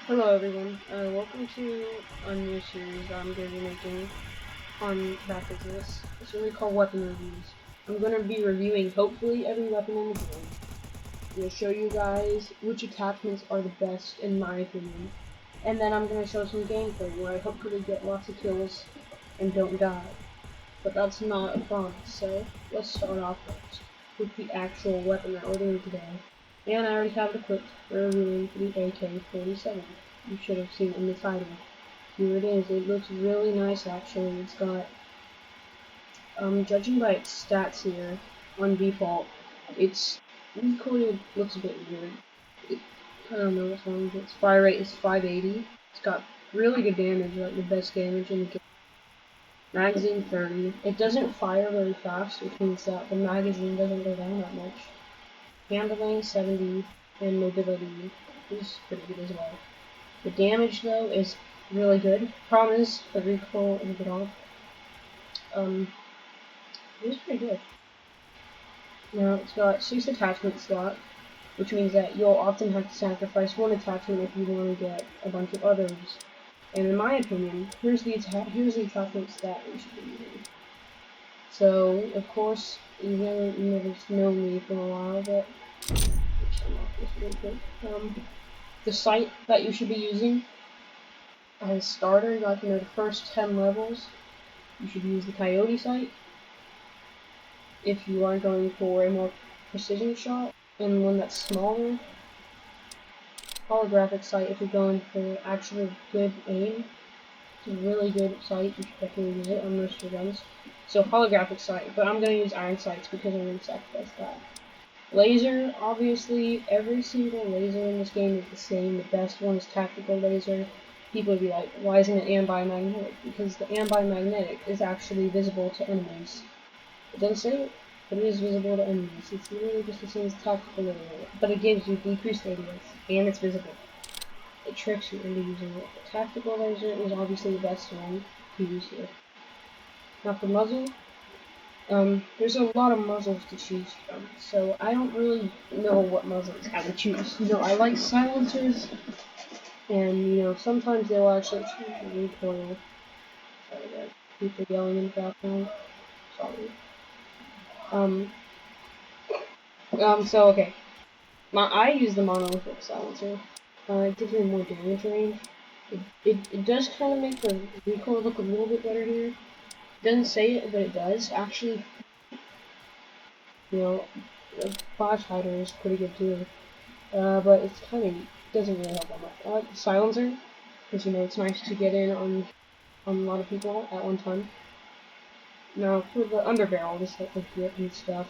Hello everyone, welcome to a new series I'm going to be making on Back into this. It's what we call weapon reviews. I'm going to be reviewing hopefully every weapon in the game. I'm going to show you guys which attachments are the best in my opinion. And then I'm going to show some gameplay where I hopefully get lots of kills and don't die. But that's not a promise, so let's start off first with the actual weapon that we're doing today. And I already have it equipped. We're reviewing the AK-47. You should have seen it in the title. Here it is. It looks really nice actually. It's got, judging by its stats here, on default, its recoil looks a bit weird. I don't know what's wrong with it. Its fire rate is 580. It's got really good damage, like the best damage in the game. Magazine 30. It doesn't fire very fast, which means that the magazine doesn't go down that much. Handling 70, and mobility is pretty good as well. The damage though is really good. Problem is the recoil is a bit off. It is pretty good. Now it's got 6 attachment slot, which means that you'll often have to sacrifice one attachment if you want to get a bunch of others. And in my opinion, here's the attachments that we should be using. So of course you never known me for a while, but let's unlock this real quick. The sight that you should be using as starter, like the first 10 levels, you should use the coyote sight. If you are going for a more precision shot and one that's smaller, holographic sight if you're going for actual good aim. It's a really good sight. You should definitely use it on most of your guns. So holographic sight, but I'm going to use iron sights because I'm going to sacrifice that. Laser, obviously, every single laser in this game is the same. The best one is tactical laser. People would be like, why isn't it ambi-magnetic? Because the ambi-magnetic is actually visible to enemies. It doesn't say it, but it is visible to enemies. It's literally just the same as tactical laser, but it gives you decreased radius, and it's visible. It tricks you into using it. The tactical laser is obviously the best one to use here. Now for muzzle, there's a lot of muzzles to choose from, so I don't really know what muzzles I would choose. I like silencers, and sometimes they'll actually choose the recoil. Sorry guys, people yelling in the background. Sorry. Um, so okay. I use the monolithic silencer. It gives me more damage range. It does kind of make the recoil look a little bit better here. It doesn't say it, but it does. Actually, the flash hider is pretty good too. But it's kind of doesn't really help that much. I like the silencer because it's nice to get in on a lot of people at one time. Now for the underbarrel, just like the grip and stuff,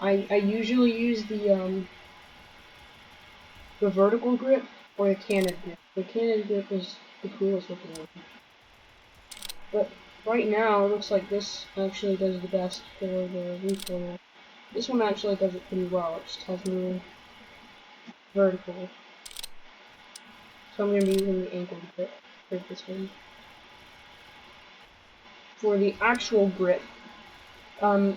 I usually use the vertical grip or the cannon grip. The cannon grip is the coolest looking one. But right now, it looks like this actually does the best for the recoil. This one actually does it pretty well. It just has more vertical. So I'm going to be using the ankle grip for this one. For the actual grip,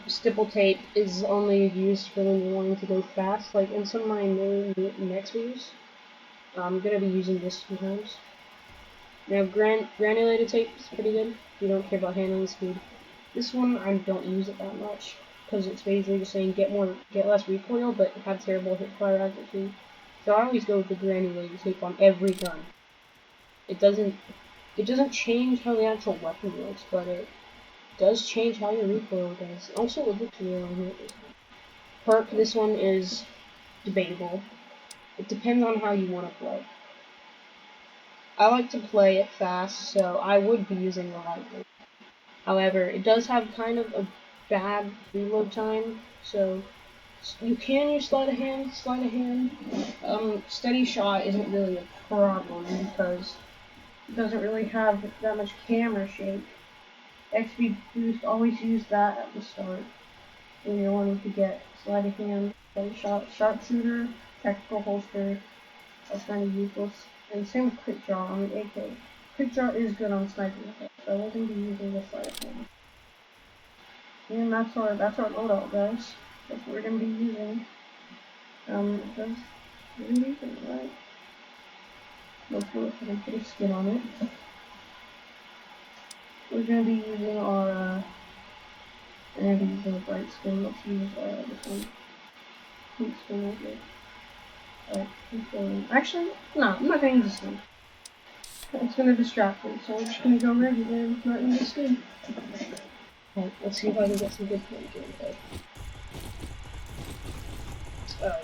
stipple tape is only used for when you're wanting to go fast. Like in some of my main next videos, I'm going to be using this sometimes. Now, granulated tape is pretty good if you don't care about handling speed. This one, I don't use it that much because it's basically just saying get less recoil, but have terrible hip fire accuracy. So I always go with the granulated tape on every gun. It doesn't change how the actual weapon looks, but it does change how your recoil does. Also, it looks real on here. Perk, this one is debatable. It depends on how you want to play. I like to play it fast, so I would be using the lightning. However, it does have kind of a bad reload time, so you can use sleight of hand. Steady shot isn't really a problem because it doesn't really have that much camera shake. XP boost, always use that at the start when you're wanting to get sleight of hand, steady shot, sharpshooter, tactical holster. That's kind of useless. And same with quick draw on the AK. Quick draw is good on sniping, so I wouldn't be using this sleight of hand. And that's our loadout, guys. That's what we're gonna be using. That's really decent, right? Hopefully I can put a skin on it. We're gonna be using our I'm gonna be using a bright skin. Let's use this one. Pink skin right here. Actually, no, I'm not gonna use this one. It's gonna distract me, so I'm just gonna go regular and not use the skin. Okay, let's see if I can get some good gameplay.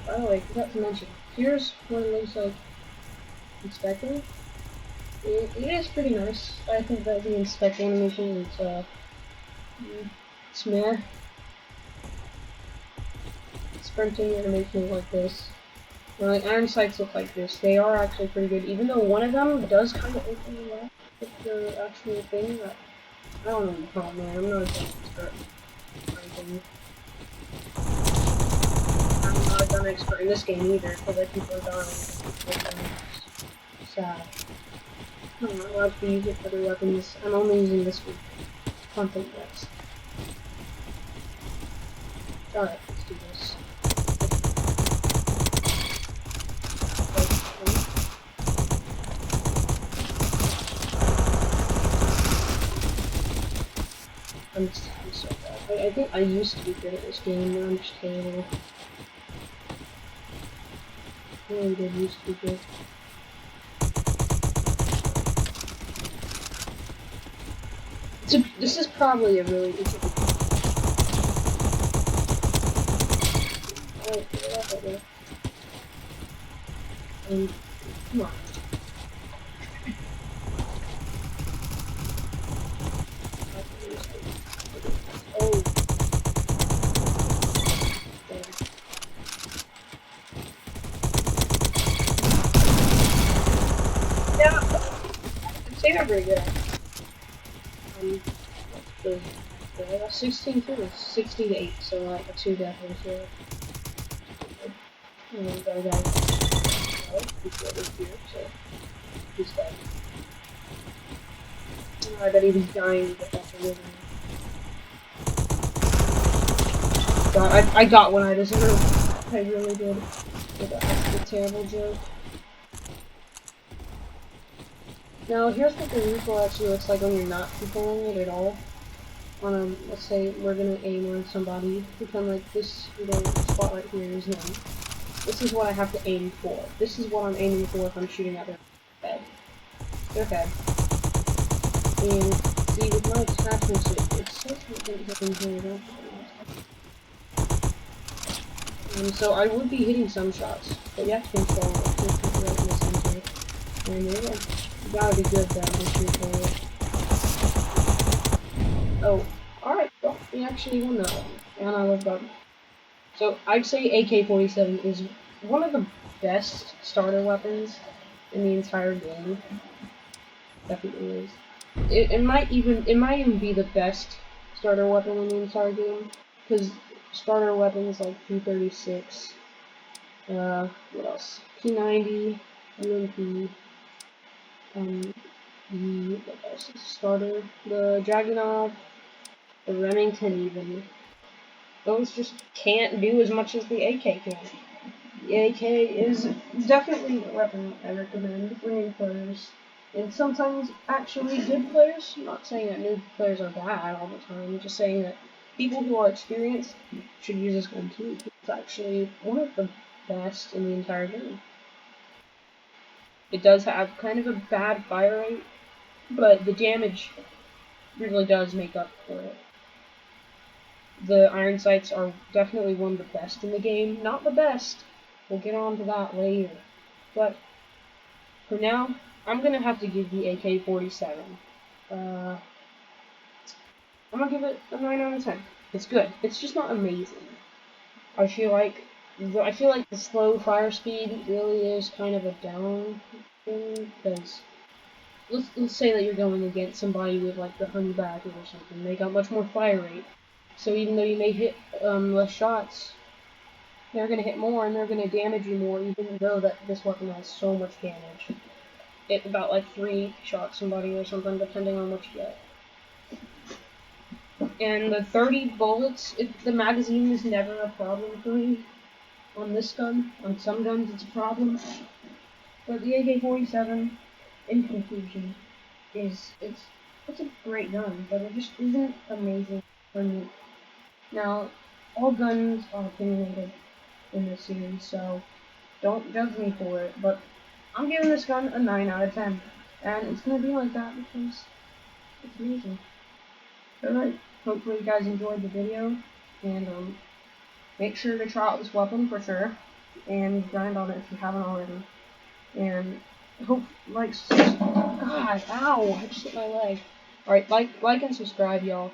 By the way, I forgot to mention, here's what it looks like inspecting. It is pretty nice. I think that the inspect animation is, it's meh. Sprinting animation like this. When the iron sights look like this, they are actually pretty good, even though one of them does kind of open the left with the actual thing. That, I don't know the problem, man. I'm not a gun expert. I'm not a gun expert in this game either, because I people are dying. Sad. I'm not allowed to use it for other weapons. I'm only using this for content next. Alright, let's do this. I'm so bad. I think I used to be good at this game, now I'm just terrible. I really did used to be good. This is probably a really good game. Oh, get off of there. Come on. Oh. Yeah, I'd say they're very good. I got 16 kills, 60 to 8, so like a 2 death ratio. And then the other guy, he's over here, so he's dead. I bet he was dying to get that for living. God, I got one I deserved. I really did. That's a terrible joke. Now, here's what the recoil actually looks like when you're not controlling it at all. Let's say we're gonna aim on somebody, pretend like this little spot right here is them. This is what I have to aim for. This is what I'm aiming for if I'm shooting at their head. Their head. And see, with my attachments, it says something here. So I would be hitting some shots, but you have to control it. You have to control it in the center. And yeah, you gotta be good though to control it. Oh, alright, well, we actually won that one. And I love that. So, I'd say AK-47 is one of the best starter weapons in the entire game. Definitely is. It might even be the best starter weapon in the entire game. Because starter weapons like P36, what else? P90, UMP, what else is starter? The Dragunov, the Remington even. Those just can't do as much as the AK can. The AK is definitely a weapon I recommend for new players. And sometimes actually good players. I'm not saying that new players are bad all the time, I'm just saying that people who are experienced should use this gun too. It's actually one of the best in the entire game. It does have kind of a bad fire rate, but the damage really does make up for it. The iron sights are definitely one of the best in the game. Not the best. We'll get on to that later. But for now, I'm gonna have to give the AK-47. I'm gonna give it a 9 out of 10. It's good. It's just not amazing. I feel like the slow fire speed really is kind of a down thing, because let's say that you're going against somebody with like the honey badger or something. They got much more fire rate. So even though you may hit less shots, they're going to hit more and they're going to damage you more, even though that this weapon has so much damage. It about like 3 shots somebody or something, depending on what you get. And the 30 bullets, the magazine is never a problem for me on this gun. On some guns it's a problem. But the AK-47, in conclusion, it's a great gun, but it just isn't amazing for me. Now, all guns are opinionated in this series, so don't judge me for it, but I'm giving this gun a 9 out of 10. And it's gonna be like that because it's amazing. Alright, hopefully you guys enjoyed the video, and make sure to try out this weapon for sure, and grind on it if you haven't already. And hope, God, ow, I just hit my leg. Alright, like and subscribe, y'all,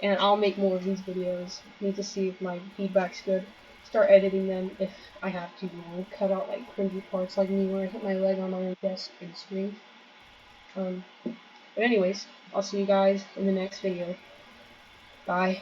and I'll make more of these videos. Need to see if my feedback's good. Start editing them if I have to, cut out like cringy parts like me where I hit my leg on my own desk and scream. But anyways, I'll see you guys in the next video. Bye.